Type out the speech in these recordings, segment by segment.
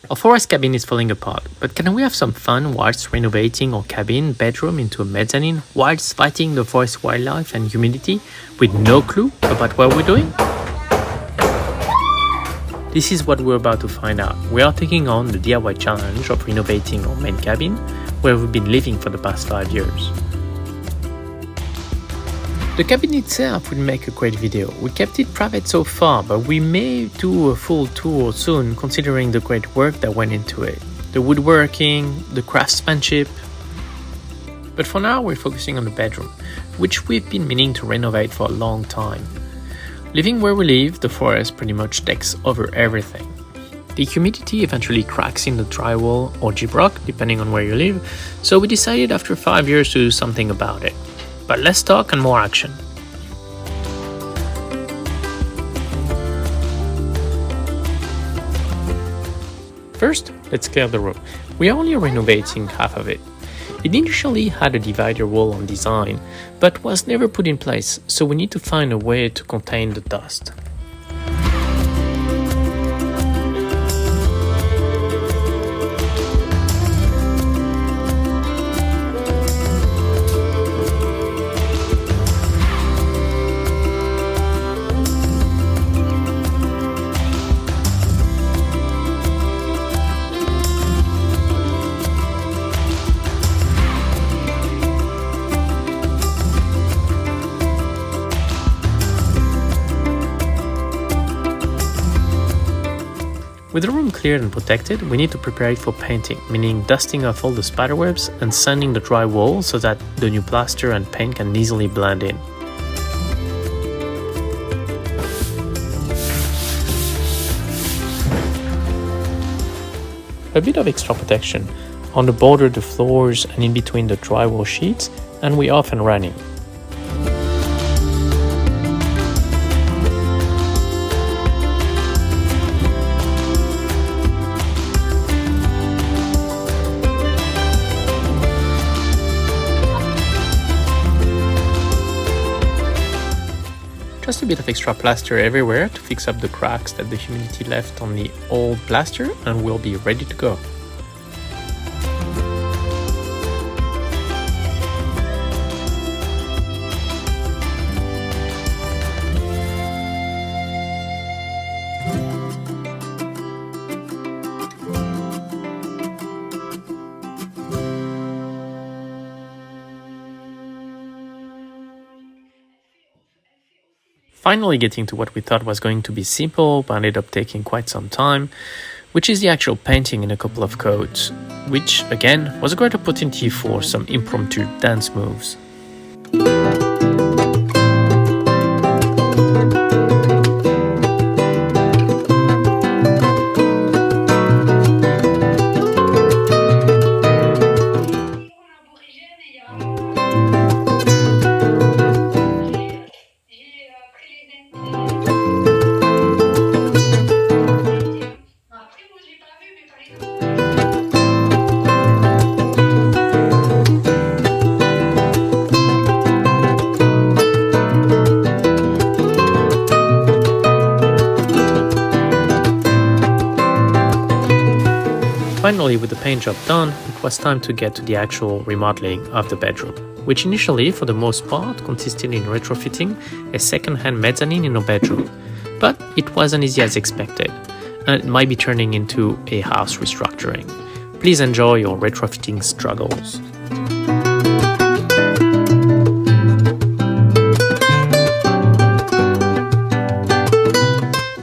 Our forest cabin is falling apart, but can we have some fun whilst renovating our cabin bedroom into a mezzanine whilst fighting the forest wildlife and humidity with no clue about what we're doing? This is what we're about to find out. We are taking on the DIY challenge of renovating our main cabin, where we've been living for the past 5 years. The cabin itself would make a great video. We kept it private so far, but we may do a full tour soon considering the great work that went into it. The woodworking, the craftsmanship. But for now we're focusing on the bedroom, which we've been meaning to renovate for a long time. Living where we live, the forest pretty much takes over everything. The humidity eventually cracks in the drywall or gyprock, depending on where you live, so we decided after 5 years to do something about it. But less talk and more action. First, let's clear the room. We are only renovating half of it. It initially had a divider wall on design, but was never put in place, so we need to find a way to contain the dust. With the room cleared and protected, we need to prepare it for painting, meaning dusting off all the spiderwebs and sanding the drywall so that the new plaster and paint can easily blend in. A bit of extra protection on the border, the floors and in between the drywall sheets, and we're off and running. Just a bit of extra plaster everywhere to fix up the cracks that the humidity left on the old plaster, and we'll be ready to go. Finally getting to what we thought was going to be simple but ended up taking quite some time, which is the actual painting in a couple of coats, which again was a great opportunity for some impromptu dance moves. Finally, with the paint job done, it was time to get to the actual remodeling of the bedroom, which initially, for the most part, consisted in retrofitting a second-hand mezzanine in our bedroom. But it wasn't easy as expected, and it might be turning into a house restructuring. Please enjoy your retrofitting struggles.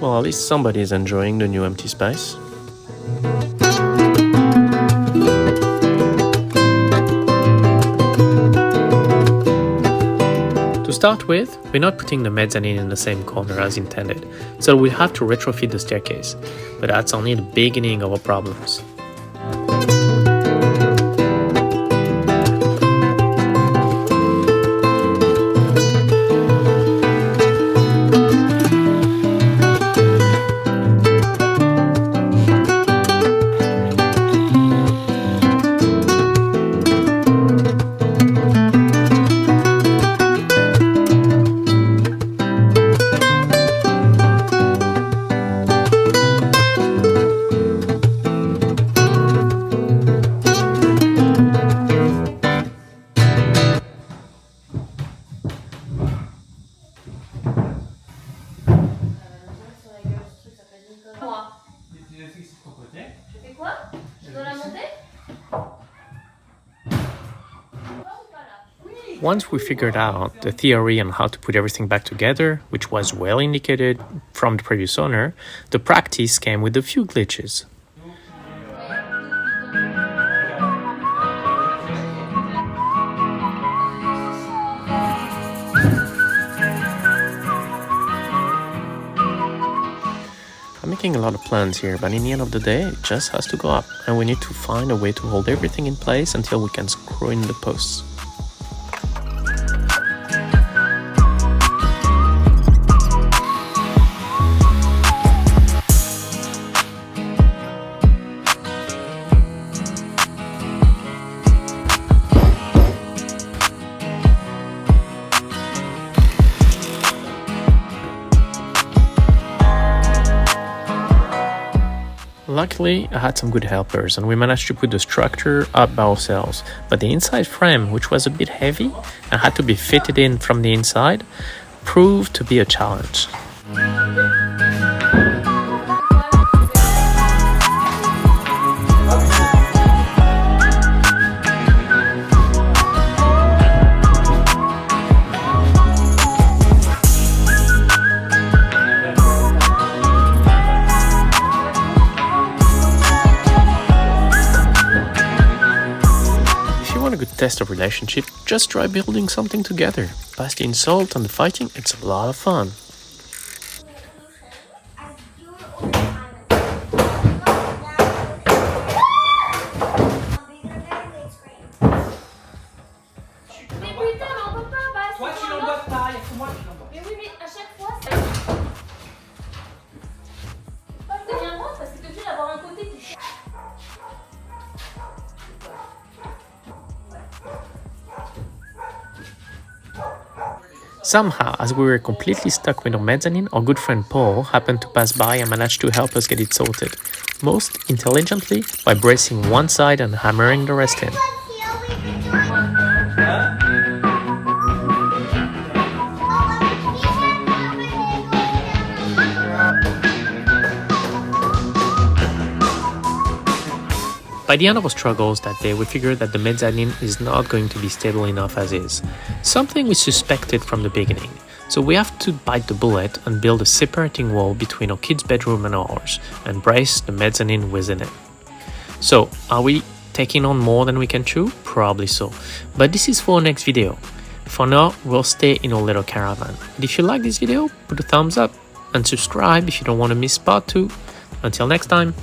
Well, at least somebody is enjoying the new empty space. To start with, we're not putting the mezzanine in the same corner as intended, so we'll have to retrofit the staircase, but that's only the beginning of our problems. Je fais quoi? Je dois la monter? Once we figured out the theory on how to put everything back together, which was well indicated from the previous owner, the practice came with a few glitches. I'm making a lot of plans here, but in the end of the day, it just has to go up, and we need to find a way to hold everything in place until we can screw in the posts. Luckily, I had some good helpers and we managed to put the structure up by ourselves, but the inside frame, which was a bit heavy and had to be fitted in from the inside, proved to be a challenge. A good test of relationship, just try building something together. Past the insult and the fighting, it's a lot of fun. Toi tu l'emboîtes pas, il faut moi qui l'emboîte. Mais oui, mais à chaque fois, ça... C'est bien bon parce que t'es obligé d'avoir un côté qui... Somehow, as we were completely stuck with our mezzanine, our good friend Paul happened to pass by and managed to help us get it sorted. Most intelligently by bracing one side and hammering the rest in. By the end of our struggles that day, we figured that the mezzanine is not going to be stable enough as is. Something we suspected from the beginning. So we have to bite the bullet and build a separating wall between our kids' bedroom and ours, and brace the mezzanine within it. So, are we taking on more than we can chew? Probably so. But this is for our next video. For now, we'll stay in our little caravan. And if you like this video, put a thumbs up and subscribe if you don't want to miss part 2. Until next time.